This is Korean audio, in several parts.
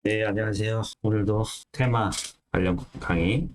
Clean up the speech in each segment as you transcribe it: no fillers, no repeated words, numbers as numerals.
네, 안녕하세요. 오늘도 테마 관련 강의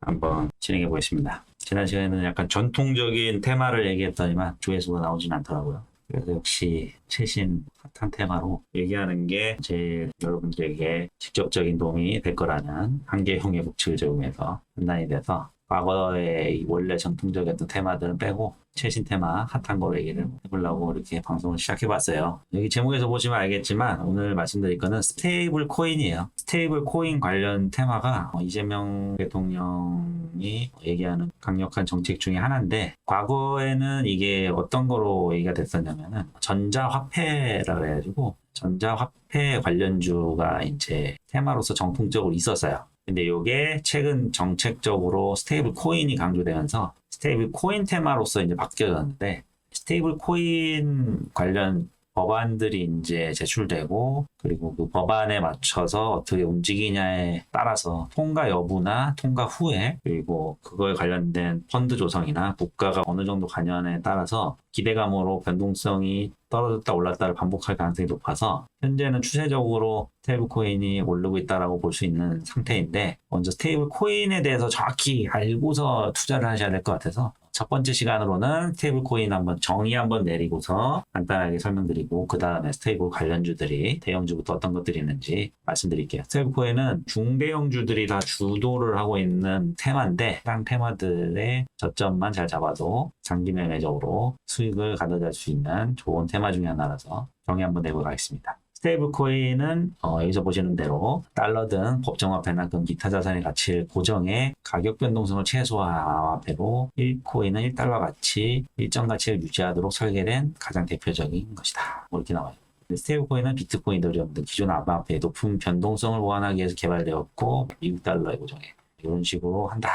한번 진행해 보겠습니다. 지난 시간에는 약간 전통적인 테마를 얘기했더니만 조회수가 나오진 않더라고요. 그래서 역시 최신 핫한 테마로 얘기하는 게 제일 여러분들에게 직접적인 도움이 될 거라는 한계형의 법칙을 적용해서 판단이 돼서 과거의 원래 전통적이었던 테마들은 빼고 최신 테마 핫한 거로 얘기를 해보려고 이렇게 방송을 시작해봤어요. 여기 제목에서 보시면 알겠지만 오늘 말씀드릴 거는 스테이블 코인이에요. 스테이블 코인 관련 테마가 이재명 대통령이 얘기하는 강력한 정책 중에 하나인데, 과거에는 이게 어떤 거로 얘기가 됐었냐면은 전자화폐라 그래가지고 전자화폐 관련주가 이제 테마로서 정통적으로 있었어요. 근데 이게 최근 정책적으로 스테이블 코인이 강조되면서 스테이블 코인 테마로서 이제 바뀌어졌는데, 스테이블 코인 관련 법안들이 이제 제출되고, 그리고 그 법안에 맞춰서 어떻게 움직이냐에 따라서 통과 여부나 통과 후에, 그리고 그거에 관련된 펀드 조성이나 국가가 어느 정도 관여에 따라서 기대감으로 변동성이 떨어졌다 올랐다를 반복할 가능성이 높아서 현재는 추세적으로 스테이블 코인이 오르고 있다라고 볼 수 있는 상태인데, 먼저 스테이블 코인에 대해서 정확히 알고서 투자를 하셔야 될 것 같아서 첫 번째 시간으로는 스테이블 코인 한번 정의 한번 내리고서 간단하게 설명드리고, 그 다음에 스테이블 관련주들이 대형주부터 어떤 것들이 있는지 말씀드릴게요. 스테이블 코인은 중대형주들이 다 주도를 하고 있는 테마인데, 해당 테마들의 저점만 잘 잡아도 장기 매매적으로 수익을 가져갈 수 있는 좋은 테마 중에 하나라서 정의 한번 내보도록 하겠습니다. 스테이블 코인은 여기서 보시는 대로 달러 등 법정화폐나 그 기타 자산의 가치를 고정해 가격 변동성을 최소화한 암호화폐로 1코인은 1달러 가치, 일정 가치를 유지하도록 설계된 가장 대표적인 것이다. 이렇게 나와요. 스테이블 코인은 비트코인, 이더리움 등 기존 암호화폐의 높은 변동성을 보완하기 위해서 개발되었고, 미국 달러에 고정해 이런 식으로 한다.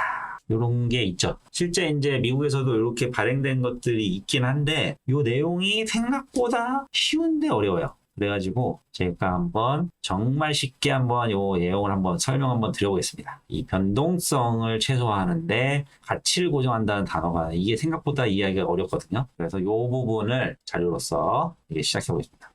이런 게 있죠. 실제 이제 미국에서도 이렇게 발행된 것들이 있긴 한데, 이 내용이 생각보다 쉬운데 어려워요. 그래가지고 제가 한번 정말 쉽게 한번 이 내용을 한번 설명 한번 드려보겠습니다. 이 변동성을 최소화하는데 가치를 고정한다는 단어가 이게 생각보다 이해하기가 어렵거든요. 그래서 이 부분을 자료로서 이게 시작해 보겠습니다.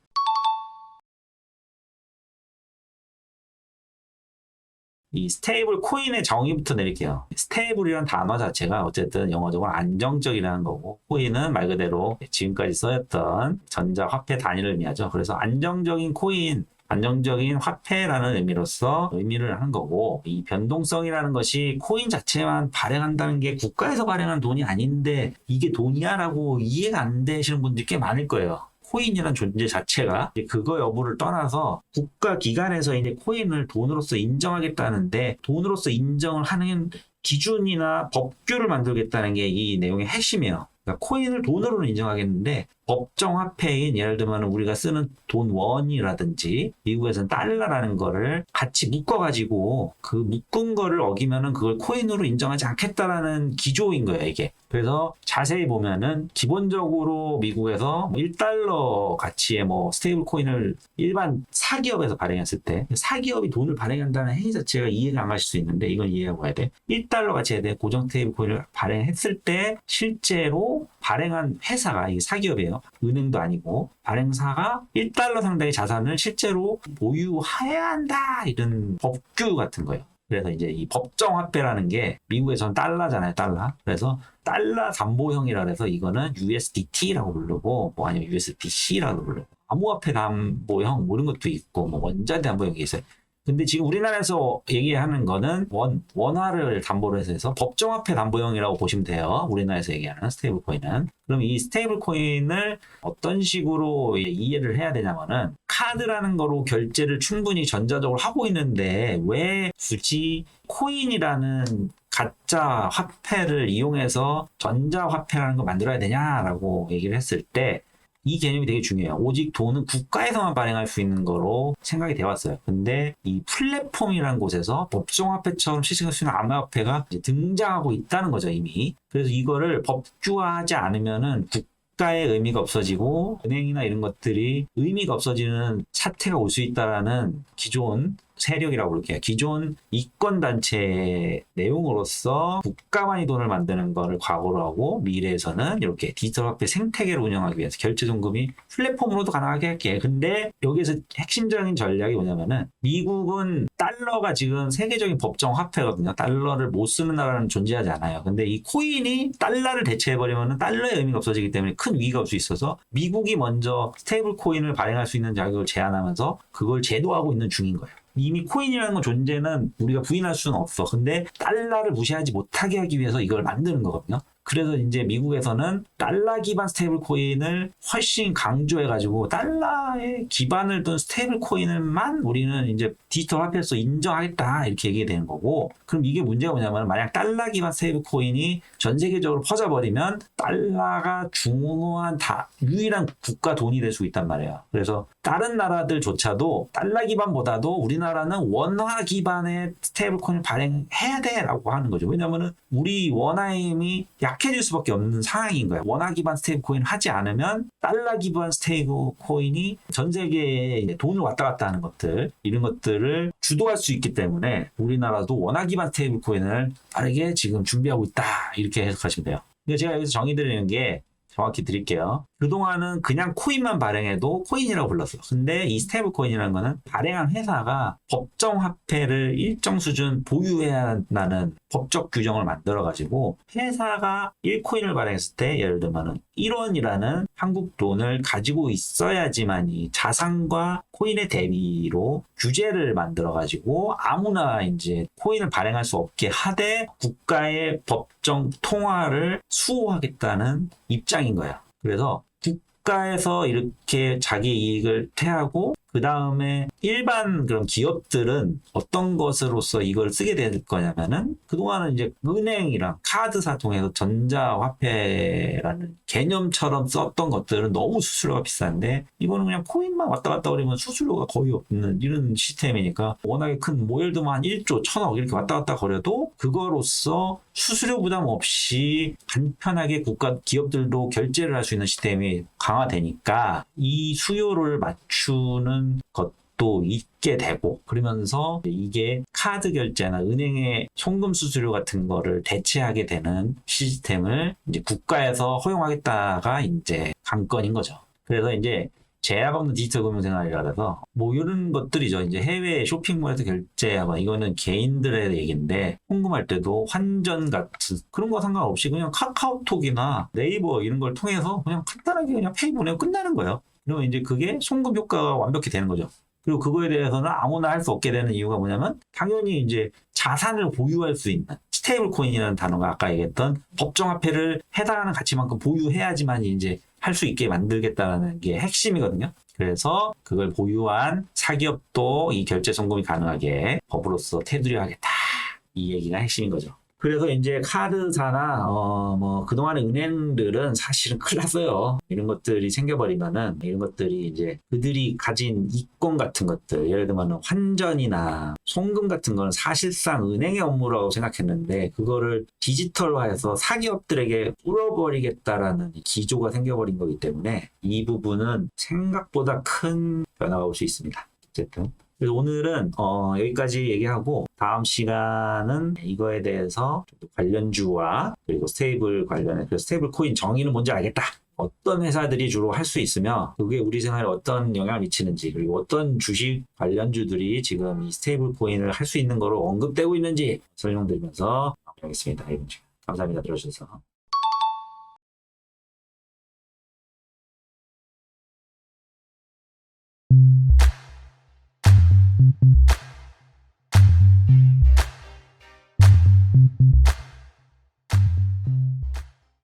이 스테이블 코인의 정의부터 내릴게요. 스테이블이라는 단어 자체가 어쨌든 영어적으로 안정적이라는 거고, 코인은 말 그대로 지금까지 쓰였던 전자화폐 단위를 의미하죠. 그래서 안정적인 코인, 안정적인 화폐라는 의미로서 의미를 한 거고, 이 변동성이라는 것이 코인 자체만 발행한다는 게 국가에서 발행한 돈이 아닌데 이게 돈이야? 라고 이해가 안 되시는 분들이 꽤 많을 거예요. 코인이라는 존재 자체가 그거 여부를 떠나서 국가 기관에서 이제 코인을 돈으로서 인정하겠다는데, 돈으로서 인정을 하는 기준이나 법규를 만들겠다는 게 이 내용의 핵심이에요. 그러니까 코인을 돈으로는 인정하겠는데 법정 화폐인, 예를 들면 우리가 쓰는 돈 원이라든지 미국에서는 달러라는 거를 같이 묶어가지고 그 묶은 거를 어기면은 그걸 코인으로 인정하지 않겠다라는 기조인 거예요, 이게. 그래서 자세히 보면은 기본적으로 미국에서 1달러 가치의 스테이블 코인을 일반 사기업에서 발행했을 때, 사기업이 돈을 발행한다는 행위 자체가 이해가 안 가실 수 있는데 이건 이해하고 해야 돼. 1달러 가치에 대해 고정 스테이블 코인을 발행했을 때 실제로 발행한 회사가, 이게 사기업이에요. 은행도 아니고 발행사가 1달러 상당의 자산을 실제로 보유해야 한다, 이런 법규 같은 거예요. 그래서 이제 이 법정 화폐라는 게 미국에서는 달러잖아요, 달러. 그래서 달러 담보형이라 해서 이거는 USDT라고 부르고 아니면 USDC라고 부르고, 암호화폐 담보형 이런 것도 있고 원자재 담보형이 있어요. 근데 지금 우리나라에서 얘기하는 거는 원화를 담보로 해서 법정화폐 담보형이라고 보시면 돼요. 우리나라에서 얘기하는 스테이블 코인은. 그럼 이 스테이블 코인을 어떤 식으로 이해를 해야 되냐면은, 카드라는 거로 결제를 충분히 전자적으로 하고 있는데 왜 굳이 코인이라는 가짜 화폐를 이용해서 전자화폐라는 걸 만들어야 되냐라고 얘기를 했을 때 이 개념이 되게 중요해요. 오직 돈은 국가에서만 발행할 수 있는 거로 생각이 되어 왔어요. 근데 이 플랫폼이라는 곳에서 법정화폐처럼 시식할 수 있는 암호화폐가 이제 등장하고 있다는 거죠, 이미. 그래서 이거를 법규화하지 않으면은 국가의 의미가 없어지고 은행이나 이런 것들이 의미가 없어지는 사태가 올 수 있다라는 기존 세력이라고 부를게요. 기존 이권단체의 내용으로서 국가만이 돈을 만드는 거를 과거로 하고 미래에서는 이렇게 디지털 화폐 생태계를 운영하기 위해서 결제송금이 플랫폼으로도 가능하게 할게. 근데 여기에서 핵심적인 전략이 뭐냐면은 미국은 달러가 지금 세계적인 법정 화폐거든요. 달러를 못 쓰는 나라는 존재하지 않아요. 근데 이 코인이 달러를 대체해버리면 달러의 의미가 없어지기 때문에 큰 위기가 올 수 있어서 미국이 먼저 스테이블 코인을 발행할 수 있는 자격을 제한하면서 그걸 제도하고 있는 중인 거예요. 이미 코인이라는 건 존재는 우리가 부인할 수는 없어. 근데 달러를 무시하지 못하게 하기 위해서 이걸 만드는 거거든요. 그래서 이제 미국에서는 달러 기반 스테이블 코인을 훨씬 강조해가지고 달러에 기반을 둔 스테이블 코인을만 우리는 이제 디지털 화폐로서 인정하겠다 이렇게 얘기되는 거고, 그럼 이게 문제가 뭐냐면 만약 달러 기반 스테이블 코인이 전 세계적으로 퍼져버리면 달러가 중요한 유일한 국가 돈이 될 수 있단 말이에요. 그래서 다른 나라들조차도 달러 기반보다도 우리나라는 원화 기반의 스테이블 코인을 발행해야 돼라고 하는 거죠. 왜냐면은 우리 원화의 힘이 약해질 수밖에 없는 상황인 거예요. 원화 기반 스테이블 코인을 하지 않으면 달러 기반 스테이블 코인이 전 세계에 돈을 왔다 갔다 하는 것들, 이런 것들을 주도할 수 있기 때문에 우리나라도 원화 기반 스테이블 코인을 빠르게 지금 준비하고 있다, 이렇게 해석하시면 돼요. 근데 제가 여기서 정의 드리는 게 정확히 드릴게요. 그동안은 그냥 코인만 발행해도 코인이라고 불렀어요. 근데 이 스테이블 코인이라는 거는 발행한 회사가 법정 화폐를 일정 수준 보유해야 한다는 법적 규정을 만들어가지고 회사가 1코인을 발행했을 때 예를 들면 1원이라는 한국 돈을 가지고 있어야지만 이 자산과 코인의 대비로 규제를 만들어가지고 아무나 이제 코인을 발행할 수 없게 하되 국가의 법정 통화를 수호하겠다는 입장인 거예요. 그래서 국가에서 이렇게 자기 이익을 태하고 그 다음에 일반 그런 기업들은 어떤 것으로서 이걸 쓰게 될 거냐면은 그동안은 이제 은행이랑 카드사 통해서 전자화폐라는 개념처럼 썼던 것들은 너무 수수료가 비싼데 이거는 그냥 코인만 왔다 갔다 거리면 수수료가 거의 없는 이런 시스템이니까 워낙에 큰 뭐 예를 들면 한 1조, 1000억 이렇게 왔다 갔다 거려도 그거로서 수수료 부담 없이 간편하게 국가 기업들도 결제를 할 수 있는 시스템이 강화되니까 이 수요를 맞추는 것도 있게 되고, 그러면서 이게 카드 결제나 은행의 송금 수수료 같은 거를 대체하게 되는 시스템을 이제 국가에서 허용하겠다가 이제 관건인 거죠. 그래서 이제 제약 없는 디지털 금융생활이라서 뭐 이런 것들이죠. 이제 해외 쇼핑몰에서 결제하거나 이거는 개인들의 얘기인데 송금할 때도 환전 같은 그런 거 상관없이 그냥 카카오톡이나 네이버 이런 걸 통해서 그냥 간단하게 그냥 페이 보내고 끝나는 거예요. 그러면 이제 그게 송금 효과가 완벽히 되는 거죠. 그리고 그거에 대해서는 아무나 할 수 없게 되는 이유가 뭐냐면 당연히 이제 자산을 보유할 수 있는 스테이블 코인이라는 단어가 아까 얘기했던 법정화폐를 해당하는 가치만큼 보유해야지만 이제 할 수 있게 만들겠다는 게 핵심이거든요. 그래서 그걸 보유한 사기업도 이 결제 송금이 가능하게 법으로서 테두리를 하겠다. 이 얘기가 핵심인 거죠. 그래서 이제 카드사나 뭐 그동안의 은행들은 사실은 큰일 났어요. 이런 것들이 생겨버리면은 이런 것들이 이제 그들이 가진 이권 같은 것들, 예를 들면 환전이나 송금 같은 거는 사실상 은행의 업무라고 생각했는데 그거를 디지털화해서 사기업들에게 뿌려버리겠다라는 기조가 생겨버린 거기 때문에 이 부분은 생각보다 큰 변화가 올 수 있습니다. 어쨌든. 그래서 오늘은 여기까지 얘기하고 다음 시간은 이거에 대해서 관련주와 그리고 스테이블 관련해 그 스테이블 코인 정의는 뭔지 알겠다. 어떤 회사들이 주로 할 수 있으며 그게 우리 생활에 어떤 영향을 미치는지, 그리고 어떤 주식 관련주들이 지금 이 스테이블 코인을 할 수 있는 거로 언급되고 있는지 설명드리면서 마무리하겠습니다. 감사합니다. 들어주셔서.